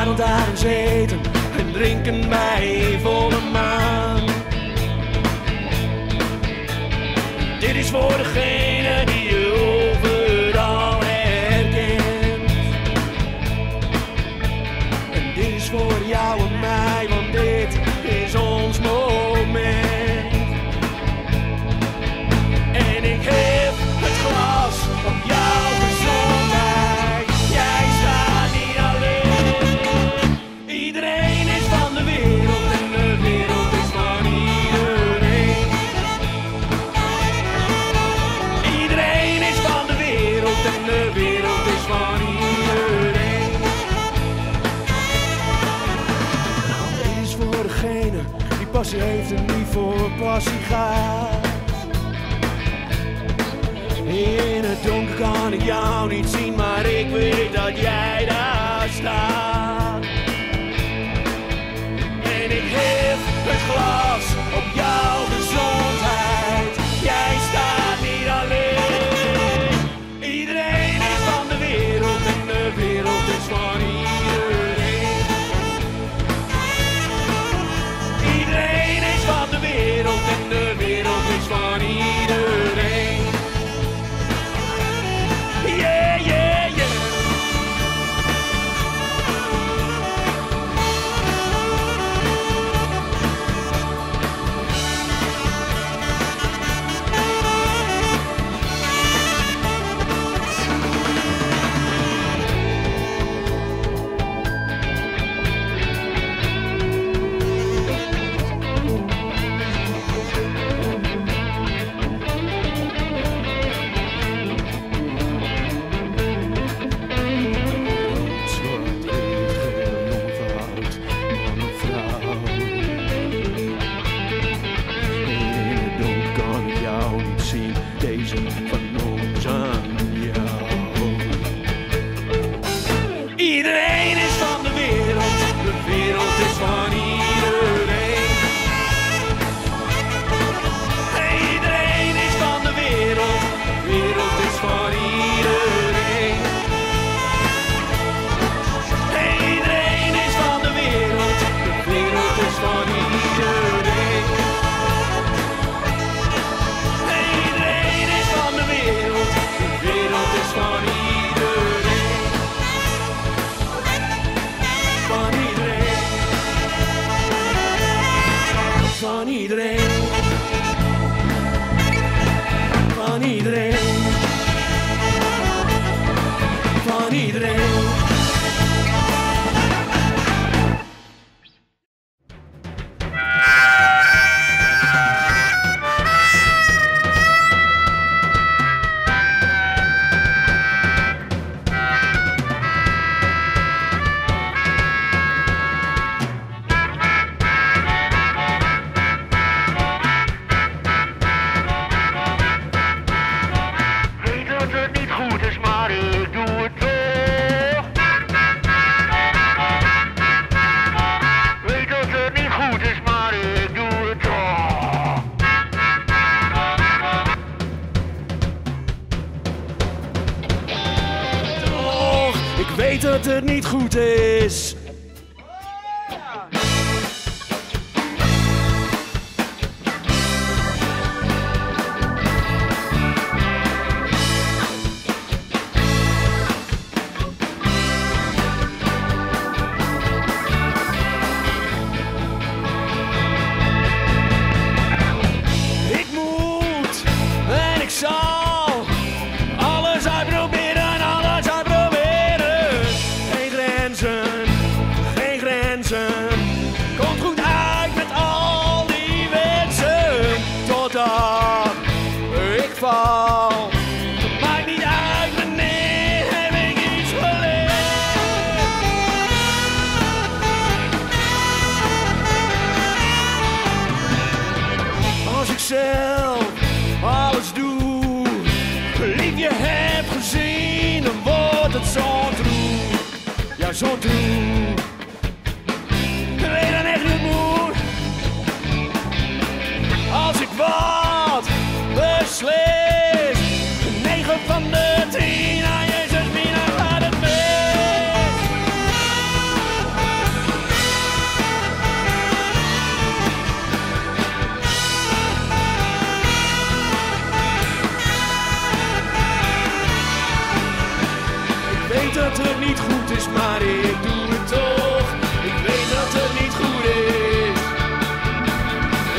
avond daar eens eten en drinken bij volle maan. Dit is voor degene die je overal herkent. En dit is voor jou en mij, want dit is ons moment. En ik heb het glas op jouw gezondheid. Jij staat niet alleen. Iedereen is van de wereld en de wereld is van iedereen. Iedereen is van de wereld en de wereld is van iedereen. Dit is voor degene die passie heeft en die voor passie gaat. In het donker kan ik jou niet zien, maar ik weet dat jij daar staat. En ik heb het glas op jouw gezondheid. Jij staat niet alleen. Iedereen is van de wereld en de wereld is van iedereen. Iedereen is van de wereld en de wereld is van iedereen. Yeah, yeah, yeah. Deze van ons aan jou. Iedereen is van de wereld is van iedereen. Iedereen is van de wereld is van iedereen. Iedereen is van de wereld is van iedereen. Van iedereen, van iedereen, van iedereen. Ik weet dat het niet goed is. Ik moet en ik zal alles uitproberen, alles uitproberen. Geen grenzen, komt goed uit met al die wensen. Totdat ik val, maakt niet uit wanneer heb ik iets geleerd. Als ik zelf alles doe, liefje heb gezien, dan wordt het zo troe. Ja, zo troe. Weet dan echt niet moet. Als ik wat beslis, 9 van de 10 aan Jezus mina gaat het mis. weet dat het niet goed is, maar ik doe het toch. Ik weet dat het niet goed is.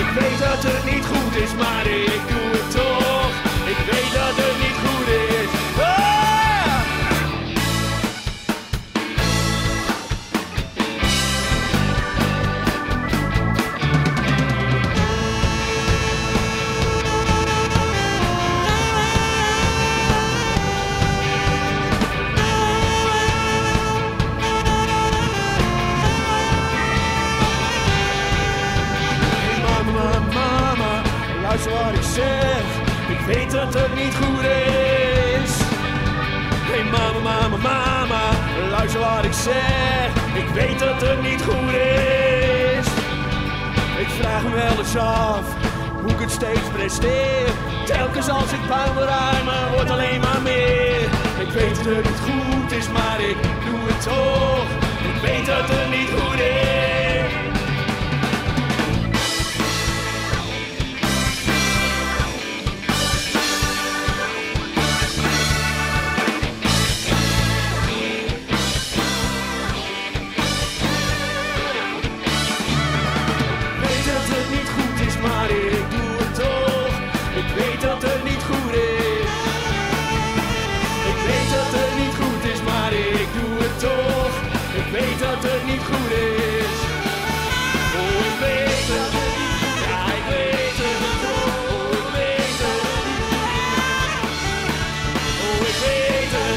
Ik weet dat het niet goed is, maar ik doe het toch. Ik weet dat het niet goed is. Luister wat ik zeg, ik weet dat het niet goed is. Hey mama, mama, mama, luister wat ik zeg, ik weet dat het niet goed is. Ik vraag me wel eens af, hoe ik het steeds presteer. Telkens als ik puin wil ruimen, wordt alleen maar meer. Ik weet dat het niet goed is, maar ik doe het toch. Ik weet dat het niet goed is. Maar ik doe het toch. Ik weet dat het niet goed is. Ik weet dat het niet goed is, maar ik doe het toch. Ik weet dat het niet goed is. Oh, ik weet het. Ja, ik weet het. Oh, ik weet het. Oh, ik weet het.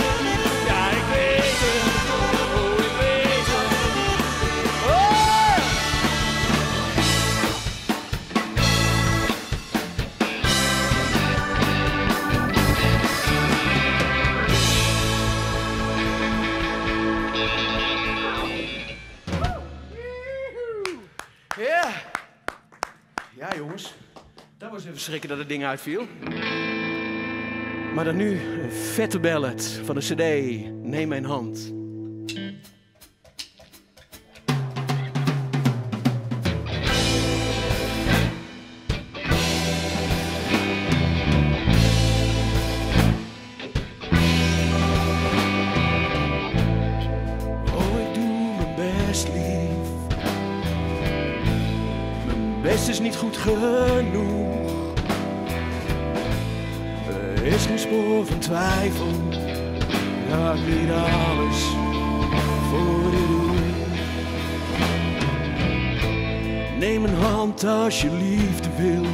Ja, ik weet het. Oh, ik weet het. Oh! Ja jongens, dat was even schrikken dat het ding uitviel. Maar dan nu een vette ballad van de CD Neem Mijn Hand. Oh, ik doe mijn best lief. Best is niet goed genoeg. Er is geen spoor van twijfel. Ja, ik weet alles voor je doen. Neem een hand als je liefde wilt.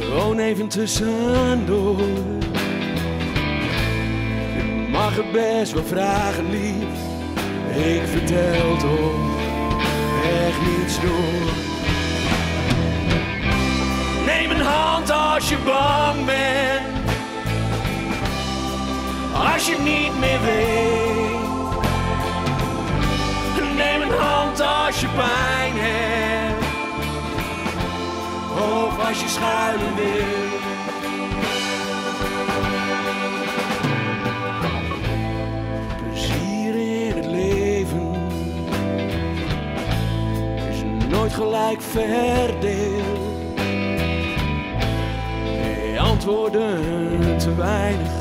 Gewoon even tussendoor. Je mag het best wel vragen, lief. Ik vertel toch echt niets door. Neem een hand als je bang bent. Als je niet meer weet. Neem een hand als je pijn hebt. Of als je schuilen wil. Plezier in het leven nooit gelijk verdeeld. Nee, antwoorden te weinig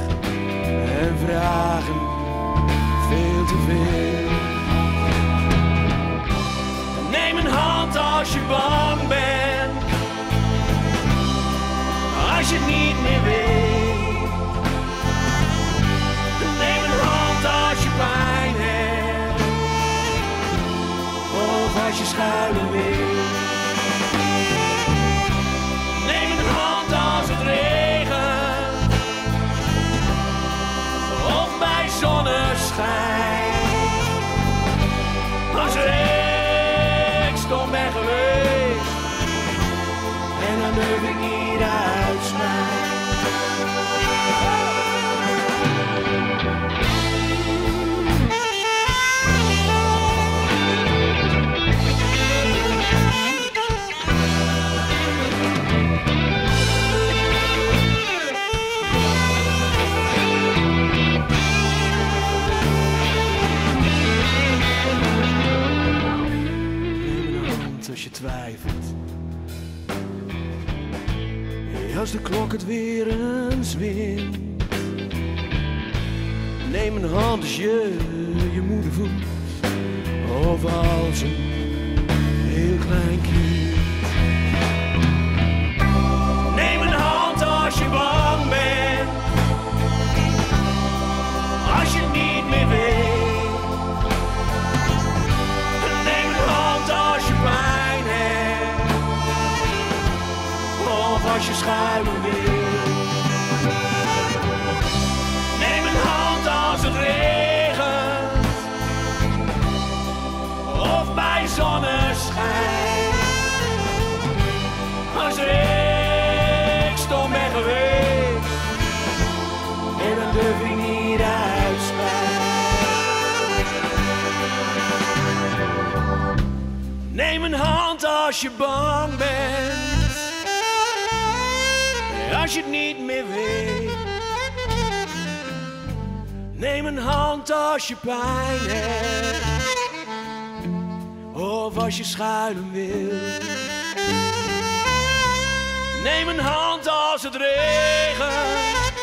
en vragen veel te veel. Neem een hand als je bang bent. Als je het niet meer weet. Neem een hand als je pijn hebt. Of als je schuilen wil. Neem een hand als het regent. Of bij zonneschijn. Als ik stom ben geweest. En dan durf ik niet uitstaan. Als je twijfelt. Als de klok het weer eens wint. Neem een hand als je moeder voelt, of als een heel klein kind. Neem een hand als je bang bent, als je niet meer weet. Neem een hand als je pijn hebt, of als je schuilen wil. Neem een hand als het regent, of bij zonneschijn. Als ik stom ben geweest, en dan durf ik niet uit spijt. Neem een hand als je bang bent, als je het niet meer weet. Neem een hand als je pijn hebt, of als je schuilen wil. Neem een hand als het regent,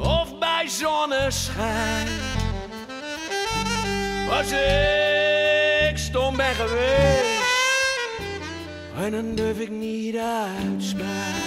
of bij zonneschijn. Als ik stom ben geweest, en dan durf ik niet uit spijt.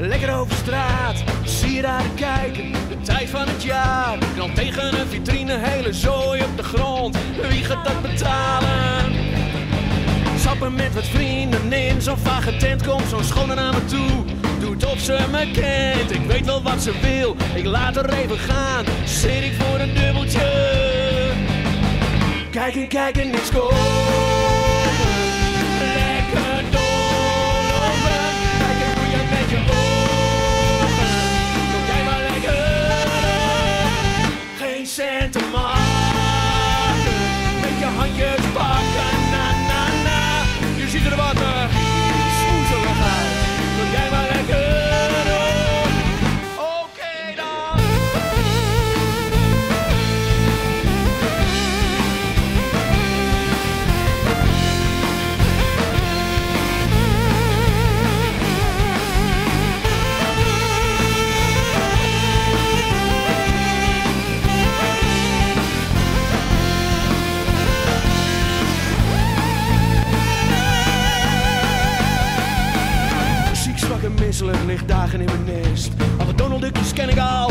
Lekker over straat, zie je daar kijken, de tijd van het jaar. Knalt tegen een vitrine, hele zooi op de grond. Wie gaat dat betalen? Sappen met wat vrienden in zo'n vage tent. Komt zo'n schone naar me toe, doet of ze me kent. Ik weet wel wat ze wil, ik laat haar even gaan. Zit ik voor een dubbeltje. Kijken, niks komen. Lekker doorlopen, kijken hoe je met je ogen. Doe jij maar lekker, geen cent te maken. Met je handjes pakken, na. Je ziet er wat smoezelig uit. Doe jij maar lekker. Oké dan.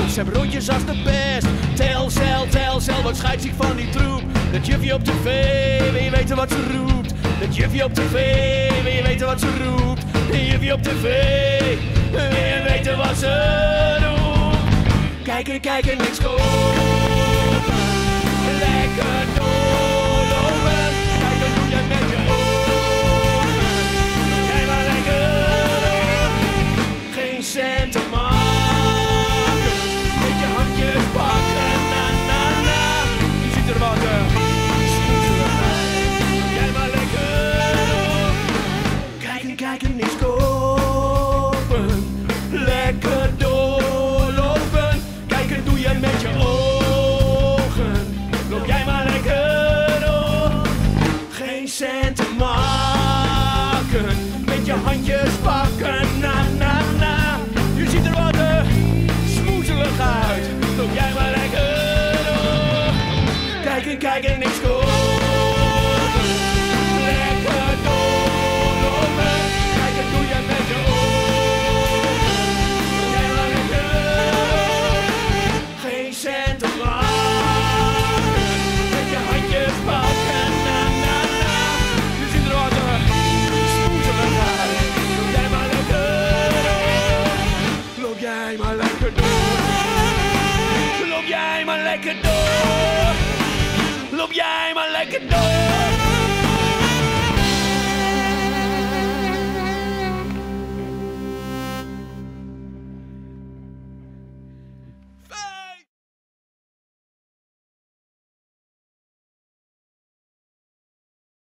Ze hebben rondjes als de best. Telcel, wat scheidsziek van die troep. Dat jufje op tv, wil je weten wat ze roept? Dat jufje op tv, wil je weten wat ze roept? Dat jufje op tv, wil je weten wat ze roept? Kijken, niks kopen. Lekker doorlopen. Kijken doe je met je ogen. Jij maar lekker door. Geen cent te maken. Met je handjes pakken. Na. Je ziet er wat jij maar lekker door. Kijken, niks kopen. Lekker doorlopen. Kijken doe je met je ogen. Loop jij maar lekker door. Geen cent te maken. Met je handjes pakken. Na. Je ziet er wat smoezelig uit. Loop jij maar lekker door. Kijken, niks kopen. Lekker doorlopen. Kijken doe je met je ogen. Loop jij maar lekker door. Geen cent te maken. Met je handjes pakken. Na. Je ziet er wat smoezelig uit. Loop jij maar lekker door. Loop jij maar lekker door. Loop jij maar lekker door. Loop jij maar lekker door.